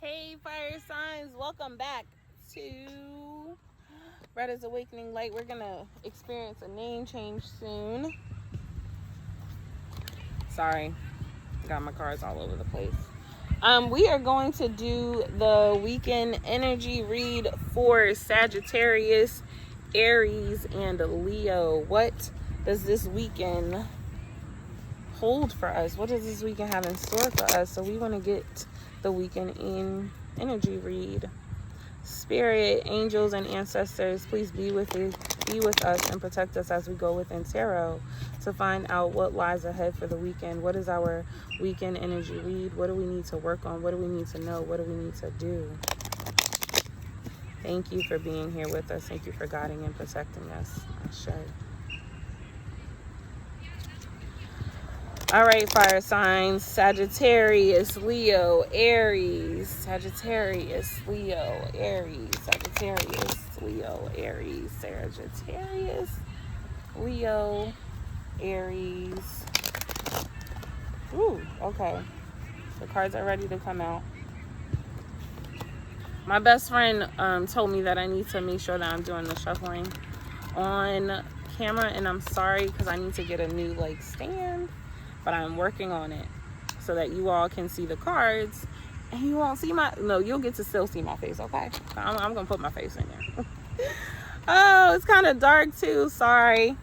Hey, fire signs, welcome back to Retta's Awakening Light. We're gonna experience a name change soon. Sorry, got my cards all over the place. We are going to do the weekend energy read for Sagittarius, Aries, and Leo. What does this weekend hold for us? What does this weekend have in store for us? So we want to get the weekend in energy read. Spirit, angels, and ancestors, please be with us and protect us as we go within tarot to find out what lies ahead for the weekend. What is our weekend energy read? What do we need to work on? What do we need to know? What do we need to do? Thank you for being here with us. Thank you for guiding and protecting us. Ashe. All right, fire signs, Sagittarius, Leo, Aries, Sagittarius, Leo, Aries, Sagittarius, Leo, Aries, Sagittarius, Leo, Aries. Ooh, okay. The cards are ready to come out. My best friend told me that I need to make sure that I'm doing the shuffling on camera, and I'm sorry because I need to get a new stand. But I'm working on it so that you all can see the cards and you won't see you'll get to still see my face, okay? I'm gonna put my face in there. Oh, it's kind of dark too, sorry.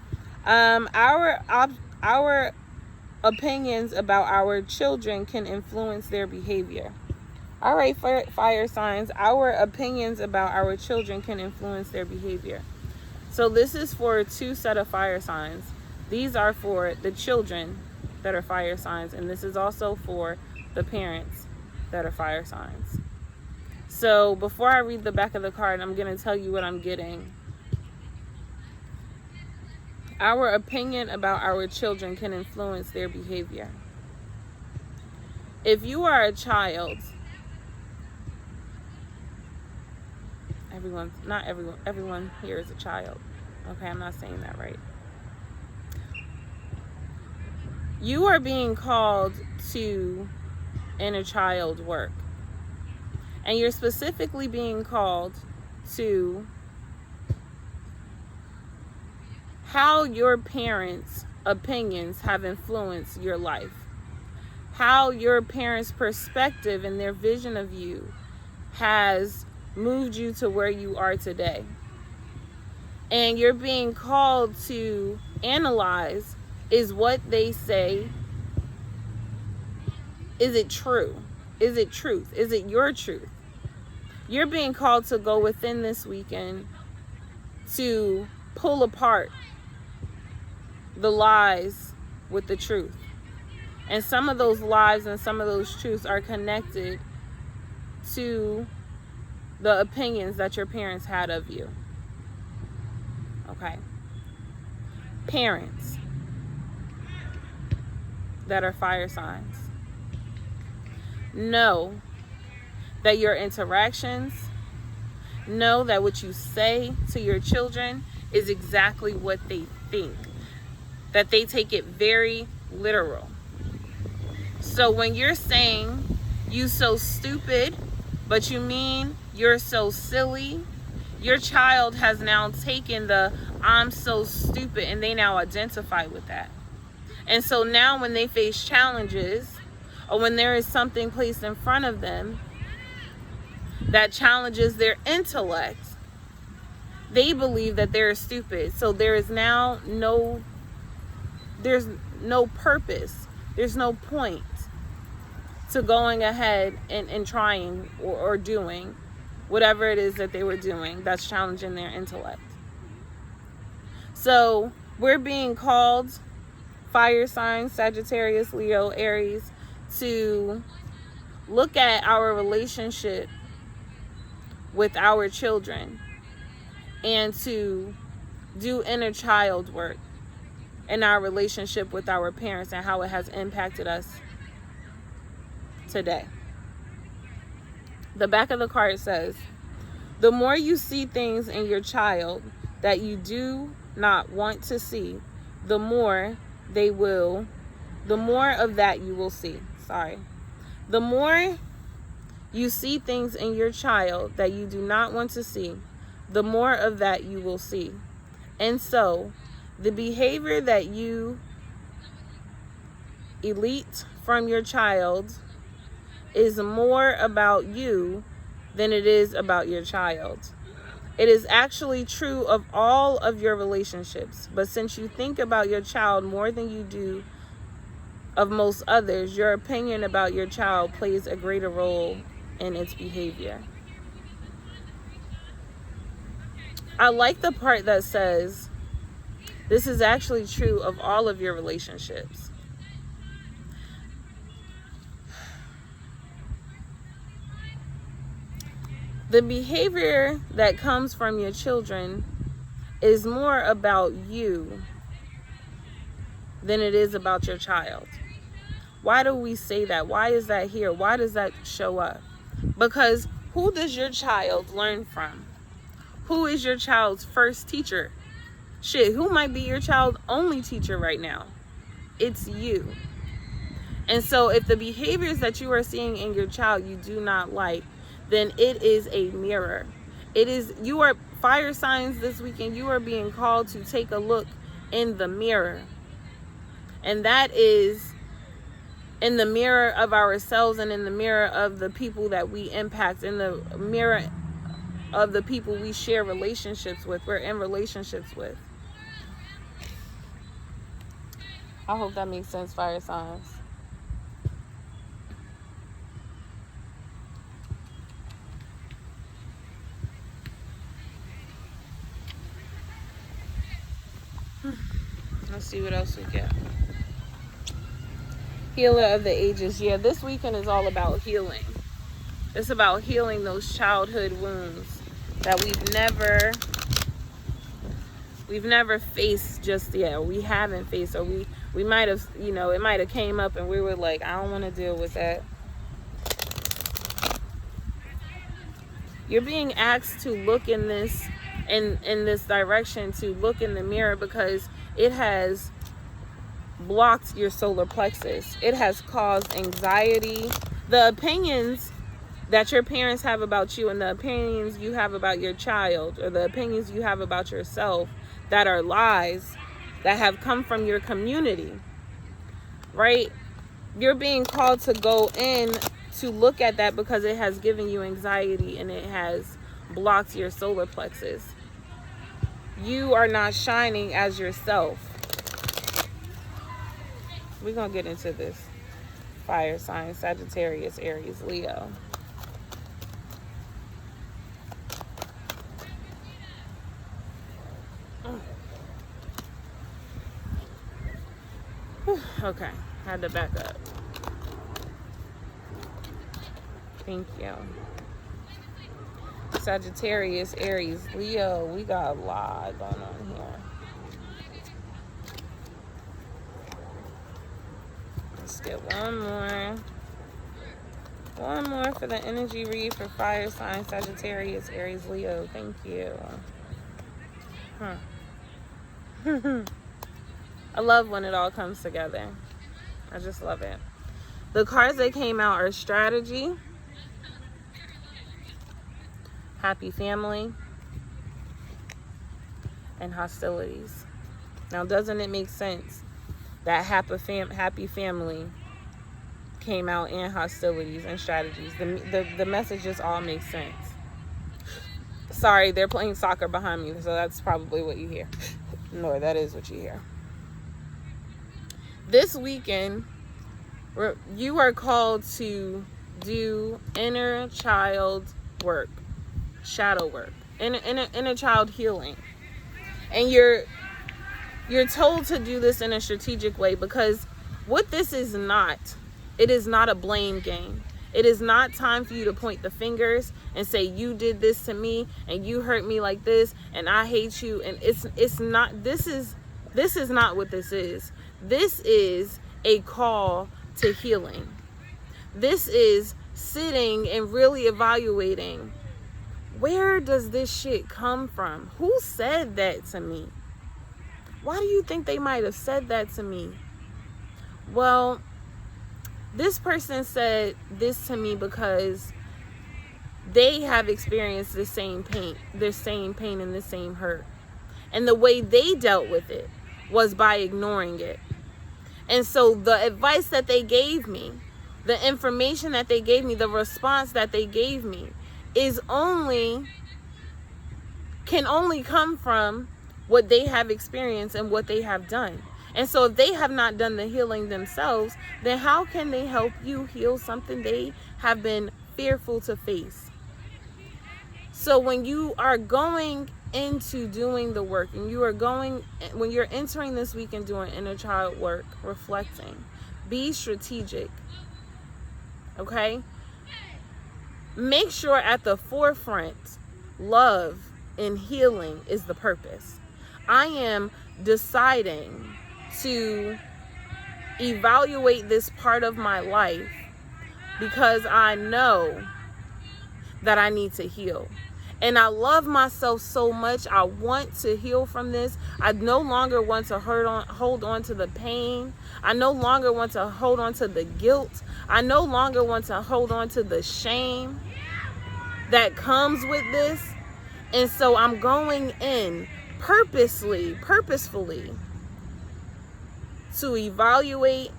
Our opinions about our children can influence their behavior. All right, fire signs, our opinions about our children can influence their behavior. So this is for two set of fire signs. These are for the children that are fire signs, and this is also for the parents that are fire signs. So before I read the back of the card, I'm going to tell you what I'm getting. Our opinion about our children can influence their behavior. If you are a child, everyone here is a child. Okay, I'm not saying that right. You are being called to inner child work. And you're specifically being called to how your parents' opinions have influenced your life. How your parents' perspective and their vision of you has moved you to where you are today. And you're being called to analyze, is what they say, is it true? Is it truth? Is it your truth? You're being called to go within this weekend to pull apart the lies with the truth. And some of those lies and some of those truths are connected to the opinions that your parents had of you. Okay. Parents that are fire signs, know that your interactions, know that what you say to your children is exactly what they think, that they take it very literal. So when you're saying you so stupid, but you mean you're so silly, your child has now taken the I'm so stupid, and they now identify with that. And so now when they face challenges, or when there is something placed in front of them that challenges their intellect, they believe that they're stupid. So there is now there's no purpose, there's no point to going ahead and trying or doing whatever it is that they were doing that's challenging their intellect. So we're being called, fire signs, Sagittarius, Leo, Aries, to look at our relationship with our children and to do inner child work in our relationship with our parents and how it has impacted us today. The back of the card says, the more you see things in your child that you do not want to see, the more of that you will see. The more you see things in your child that you do not want to see, the more of that you will see. And so, the behavior that you elite from your child is more about you than it is about your child. It is actually true of all of your relationships. But since you think about your child more than you do of most others, your opinion about your child plays a greater role in its behavior. I like the part that says, this is actually true of all of your relationships. The behavior that comes from your children is more about you than it is about your child. Why do we say that? Why is that here? Why does that show up? Because who does your child learn from? Who is your child's first teacher? Shit, who might be your child's only teacher right now? It's you. And so if the behaviors that you are seeing in your child you do not like, then it is a mirror. You are fire signs this weekend. You are being called to take a look in the mirror. And that is in the mirror of ourselves and in the mirror of the people that we impact, in the mirror of the people we share relationships with, we're in relationships with. I hope that makes sense, fire signs. Let's see what else we get. Healer of the ages. Yeah, this weekend is all about healing. It's about healing those childhood wounds that we've never faced just yet, or we haven't faced, or we might have, it might have came up and we were like, I don't want to deal with that. You're being asked to look in this direction, to look in the mirror, because it has blocked your solar plexus. It has caused anxiety. The opinions that your parents have about you and the opinions you have about your child, or the opinions you have about yourself that are lies, that have come from your community, right? You're being called to go in to look at that because it has given you anxiety and it has blocked your solar plexus. You are not shining as yourself. We're going to get into this. Fire sign, Sagittarius, Aries, Leo. Okay, had to back up. Thank you. Sagittarius, Aries, Leo. We got a lot going on here. Let's get one more. One more for the energy read for fire sign, Sagittarius, Aries, Leo. Thank you. I love when it all comes together. I just love it. The cards that came out are strategy, happy family, and hostilities. Now, doesn't it make sense that happy family came out in hostilities and strategies? The messages all make sense. Sorry, they're playing soccer behind me, so that's probably what you hear. No, that is what you hear. This weekend, you are called to do inner child work, shadow work, inner child healing. And you're told to do this in a strategic way, because what this is not, it is not a blame game. It is not time for you to point the fingers and say, you did this to me and you hurt me like this and I hate you. And it's not, this is not what this is. This is a call to healing. This is sitting and really evaluating, where does this shit come from? Who said that to me? Why do you think they might have said that to me? Well, this person said this to me because they have experienced the same pain and the same hurt. And the way they dealt with it was by ignoring it. And so the advice that they gave me, the information that they gave me, the response that they gave me can only come from what they have experienced and what they have done. And so if they have not done the healing themselves, then how can they help you heal something they have been fearful to face? So when you are going into doing the work, and when you're entering this week and doing inner child work, reflecting, be strategic. Okay? Make sure at the forefront, love and healing is the purpose. I am deciding to evaluate this part of my life because I know that I need to heal. And I love myself so much. I want to heal from this. I no longer want to hold on to the pain. I no longer want to hold on to the guilt. I no longer want to hold on to the shame that comes with this. And so I'm going in purposefully to evaluate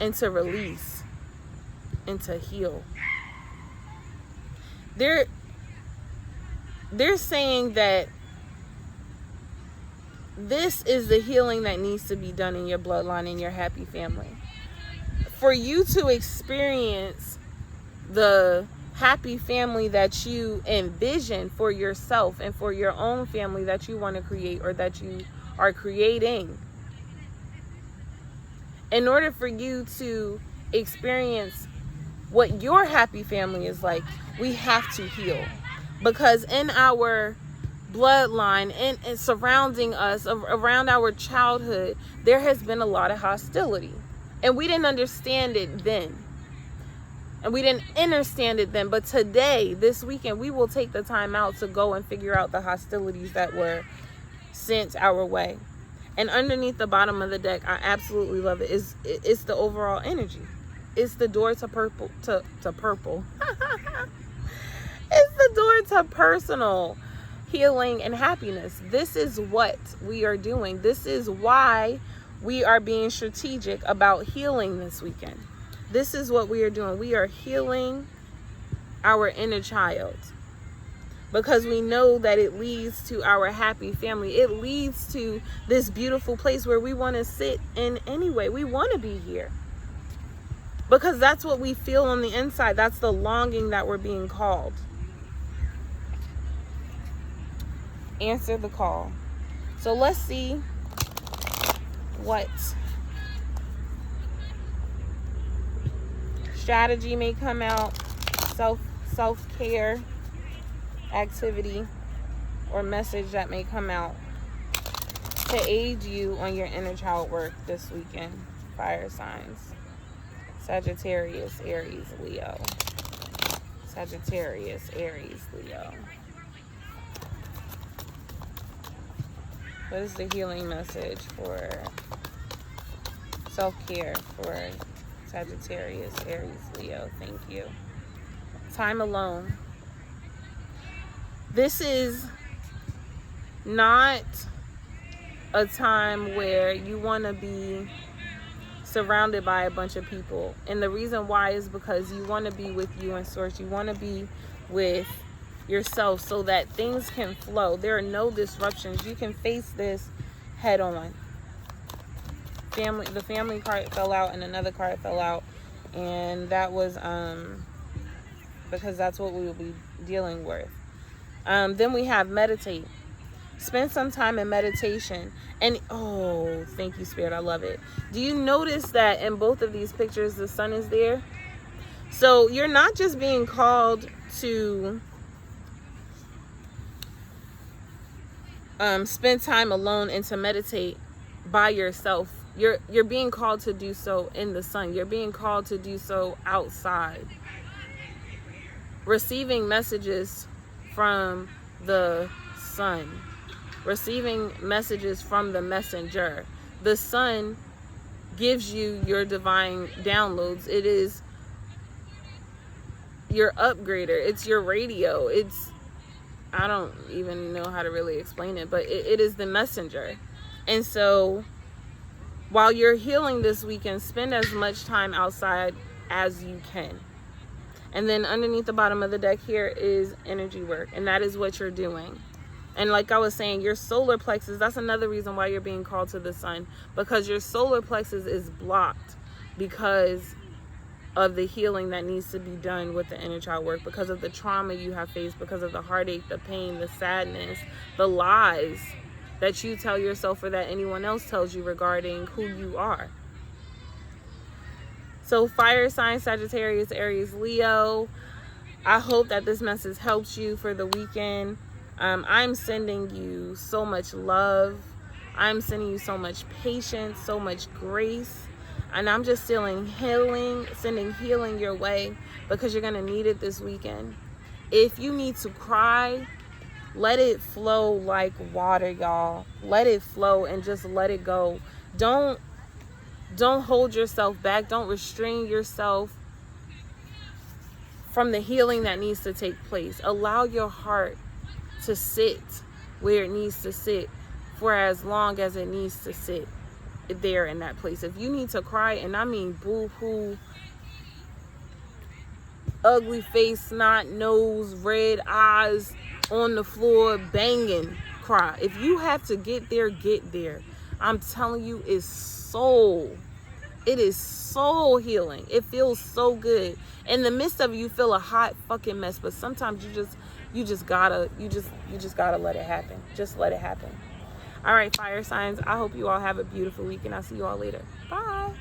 and to release and to heal. They're saying that this is the healing that needs to be done in your bloodline, in your happy family. For you to experience the happy family that you envision for yourself and for your own family that you want to create or that you are creating, in order for you to experience what your happy family is like, we have to heal. Because in our bloodline and surrounding us, around our childhood, there has been a lot of hostility. And we didn't understand it then. And we didn't understand it then. But today, this weekend, we will take the time out to go and figure out the hostilities that were sent our way. And underneath the bottom of the deck, I absolutely love it. It's the overall energy. It's the door to purple. It's the door to personal healing and happiness. This is what we are doing. This is why we are being strategic about healing this weekend. This is what we are doing. We are healing our inner child because we know that it leads to our happy family. It leads to this beautiful place where we want to sit in anyway. We want to be here because that's what we feel on the inside. That's the longing that we're being called. Answer the call. So let's see what strategy may come out, self-care activity or message that may come out to aid you on your inner child work this weekend. Fire signs: Sagittarius, Aries, Leo. Sagittarius, Aries, Leo. What is the healing message for self-care for Sagittarius, Aries, Leo? Thank you. Time alone. This is not a time where you want to be surrounded by a bunch of people. And the reason why is because you want to be with you and Source. You want to be with yourself so that things can flow. There are no disruptions. You can face this head on. The family card fell out and another card fell out, and that was because that's what we will be dealing with. Then we have meditate. Spend some time in meditation. And oh, thank you, Spirit. I love it. Do you notice that in both of these pictures the sun is there? So you're not just being called to spend time alone and to meditate by yourself. You're being called to do so in the sun. You're being called to do so outside. Receiving messages from the sun. Receiving messages from the messenger. The sun gives you your divine downloads. It is your upgrader. It's your radio. I don't even know how to really explain it, but it is the messenger. And so while you're healing this weekend, spend as much time outside as you can. And then underneath the bottom of the deck here is energy work, and that is what you're doing. And like I was saying, your solar plexus, that's another reason why you're being called to the sun, because your solar plexus is blocked because of the healing that needs to be done with the inner child work, because of the trauma you have faced, because of the heartache, the pain, the sadness, the lies that you tell yourself or that anyone else tells you regarding who you are. So fire sign, Sagittarius, Aries, Leo, I hope that this message helps you for the weekend. I'm sending you so much love. I'm sending you so much patience, so much grace. And I'm just sending healing your way, because you're going to need it this weekend. If you need to cry, let it flow like water, y'all. Let it flow and just let it go. Don't hold yourself back. Don't restrain yourself from the healing that needs to take place. Allow your heart to sit where it needs to sit for as long as it needs to sit there in that place. If you need to cry, and I mean boo-hoo, ugly face, snot, nose, red eyes, on the floor, banging, cry. If you have to get there, get there. I'm telling you, it is soul healing. It feels so good. In the midst of it, you feel a hot fucking mess, but sometimes you just gotta let it happen. Just let it happen. All right, fire signs, I hope you all have a beautiful week, and I'll see you all later. Bye.